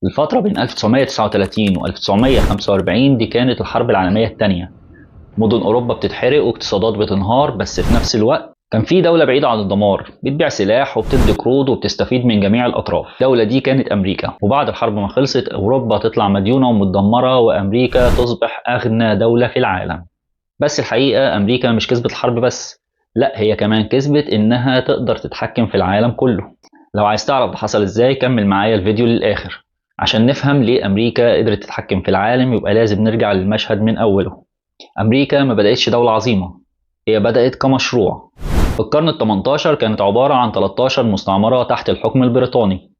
الفترة بين 1939 و 1945 دي كانت الحرب العالمية الثانية. مدن أوروبا بتتحرق واقتصادات بتنهار، بس في نفس الوقت كان في دولة بعيدة عن الدمار بتبيع سلاح وبتدي قروض وبتستفيد من جميع الأطراف. الدولة دي كانت أمريكا، وبعد الحرب ما خلصت أوروبا تطلع مديونة ومتدمرة وأمريكا تصبح أغنى دولة في العالم. بس الحقيقة أمريكا مش كسبت الحرب بس، لا هي كمان كسبت إنها تقدر تتحكم في العالم كله. لو عايز تعرف ده حصل إزاي كمل معايا الفيديو للآخر عشان نفهم ليه أمريكا قدرت تتحكم في العالم. يبقى لازم نرجع للمشهد من أوله. أمريكا ما بدأتش دولة عظيمة، هي بدأت كمشروع. في القرن ال 18 كانت عبارة عن 13 مستعمرة تحت الحكم البريطاني،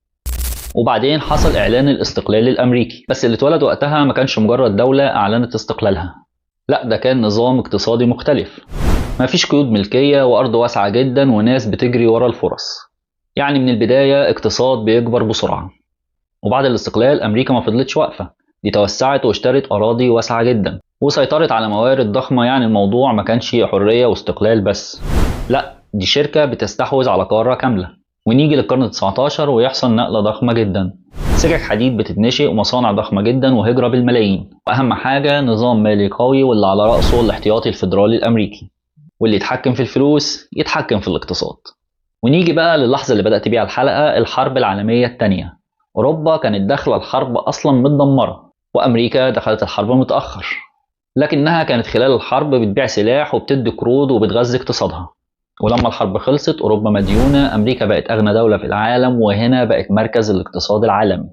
وبعدين حصل إعلان الاستقلال الأمريكي. بس اللي اتولد وقتها ما كانش مجرد دولة أعلنت استقلالها، لا ده كان نظام اقتصادي مختلف. ما فيش قيود ملكية وأرض واسعة جدا وناس بتجري ورا الفرص. يعني من البداية اقتصاد بيكبر بسرعة. وبعد الاستقلال أمريكا ما فضلتش واقفة، دي توسعت واشترت أراضي واسعة جدا وسيطرت على موارد ضخمة. يعني الموضوع ما كانش حرية واستقلال بس، لا دي شركة بتستحوذ على قارة كاملة. ونيجي للقرن ال 19 ويحصل نقلة ضخمة جدا. سكك حديد بتتنشئ ومصانع ضخمة جدا وهجرة بالملايين، وأهم حاجة نظام مالي قوي واللي على رأسه الاحتياطي الفيدرالي الأمريكي، واللي يتحكم في الفلوس يتحكم في الاقتصاد. ونيجي بقى للحظة اللي بدأت بيها الحلقة، الحرب العالمية الثانية. أوروبا كانت داخلة الحرب أصلا متدمرة، وأمريكا دخلت الحرب متأخر، لكنها كانت خلال الحرب بتبيع سلاح وبتدي قروض وبتغذي اقتصادها. ولما الحرب خلصت أوروبا مديونة، أمريكا بقت أغنى دولة في العالم، وهنا بقت مركز الاقتصاد العالمي.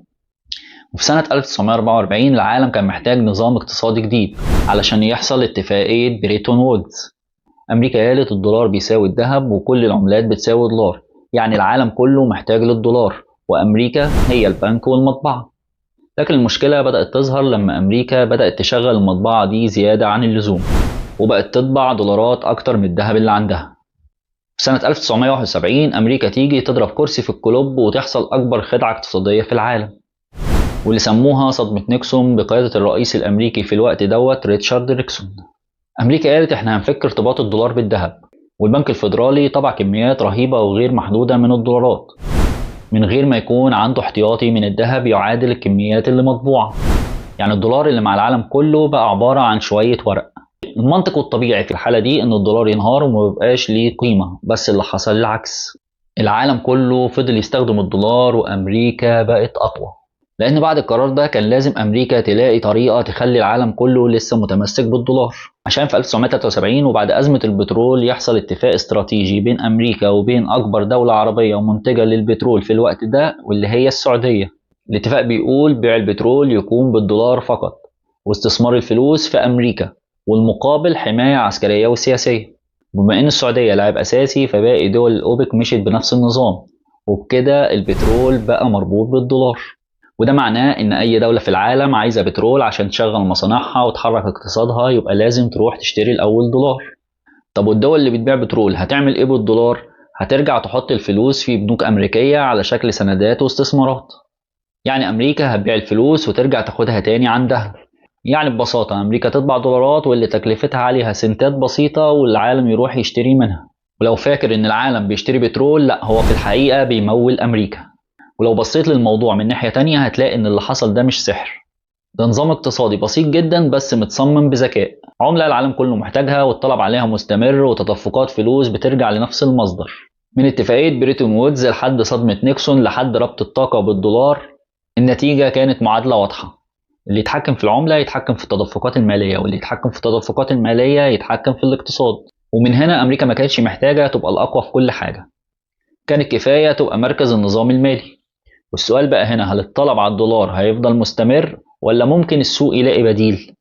وفي سنة 1944 العالم كان محتاج نظام اقتصادي جديد علشان يحصل اتفاقية بريتون وودز. أمريكا قالت الدولار بيساوي الذهب وكل العملات بتساوي دولار، يعني العالم كله محتاج للدولار، وأمريكا هي البنك والمطبعة. لكن المشكلة بدأت تظهر لما أمريكا بدأت تشغل المطبعة دي زيادة عن اللزوم، وبقت تطبع دولارات أكتر من الذهب اللي عندها. في سنة 1971 أمريكا تيجي تضرب كرسي في الكلوب وتحصل أكبر خدعة اقتصادية في العالم، واللي سموها صدمة نيكسون بقيادة الرئيس الأمريكي في الوقت دوت ريتشارد نيكسون. أمريكا قالت إحنا هنفك ارتباط الدولار بالذهب، والبنك الفيدرالي طبع كميات رهيبة وغير محدودة من الدولارات من غير ما يكون عنده احتياطي من الذهب يعادل الكميات اللي مطبوعة. يعني الدولار اللي مع العالم كله بقى عبارة عن شوية ورق. المنطق الطبيعي في الحالة دي إن الدولار ينهار وما بيبقاش ليه قيمة، بس اللي حصل العكس. العالم كله فضل يستخدم الدولار وأمريكا بقت أقوى، لأن بعد القرار ده كان لازم أمريكا تلاقي طريقة تخلي العالم كله لسه متمسك بالدولار، عشان في 1973 وبعد أزمة البترول يحصل اتفاق استراتيجي بين أمريكا وبين أكبر دولة عربية ومنتجة للبترول في الوقت ده، واللي هي السعودية. الاتفاق بيقول بيع البترول يكون بالدولار فقط، واستثمار الفلوس في أمريكا، والمقابل حماية عسكرية وسياسية. بما إن السعودية لاعب أساسي فباقي دول الأوبك مشيت بنفس النظام، وبكده البترول بقى مربوط بالدولار. وده معناه إن أي دولة في العالم عايزة بترول عشان تشغل مصانعها وتحرك اقتصادها، يبقى لازم تروح تشتري الأول دولار. طب والدول اللي بتبيع بترول هتعمل إيه بالدولار؟ هترجع تحط الفلوس في بنوك أمريكية على شكل سندات واستثمارات. يعني أمريكا هتبيع الفلوس وترجع تاخدها تاني عندها. يعني ببساطة أمريكا تطبع دولارات واللي تكلفتها عليها سنتات بسيطة والعالم يروح يشتري منها. ولو فاكر إن العالم بيشتري بترول، لأ هو في الحقيقة بيمول أمريكا. ولو بصيت للموضوع من ناحية تانية هتلاقي إن اللي حصل ده مش سحر، ده نظام اقتصادي بسيط جدا بس متصمم بذكاء. عملة العالم كله محتاجها والطلب عليها مستمر، وتدفقات فلوس بترجع لنفس المصدر. من اتفاقية بريتون وودز لحد صدمة نيكسون لحد ربط الطاقة بالدولار، النتيجة كانت معادلة واضحة. اللي يتحكم في العملة يتحكم في التدفقات المالية، واللي يتحكم في التدفقات المالية يتحكم في الاقتصاد. ومن هنا أمريكا ما كانتش محتاجة تبقى الأقوى في كل حاجة، كانت كفاية تبقى مركز النظام المالي. والسؤال بقى هنا، هل الطلب على الدولار هيفضل مستمر ولا ممكن السوق يلاقي بديل؟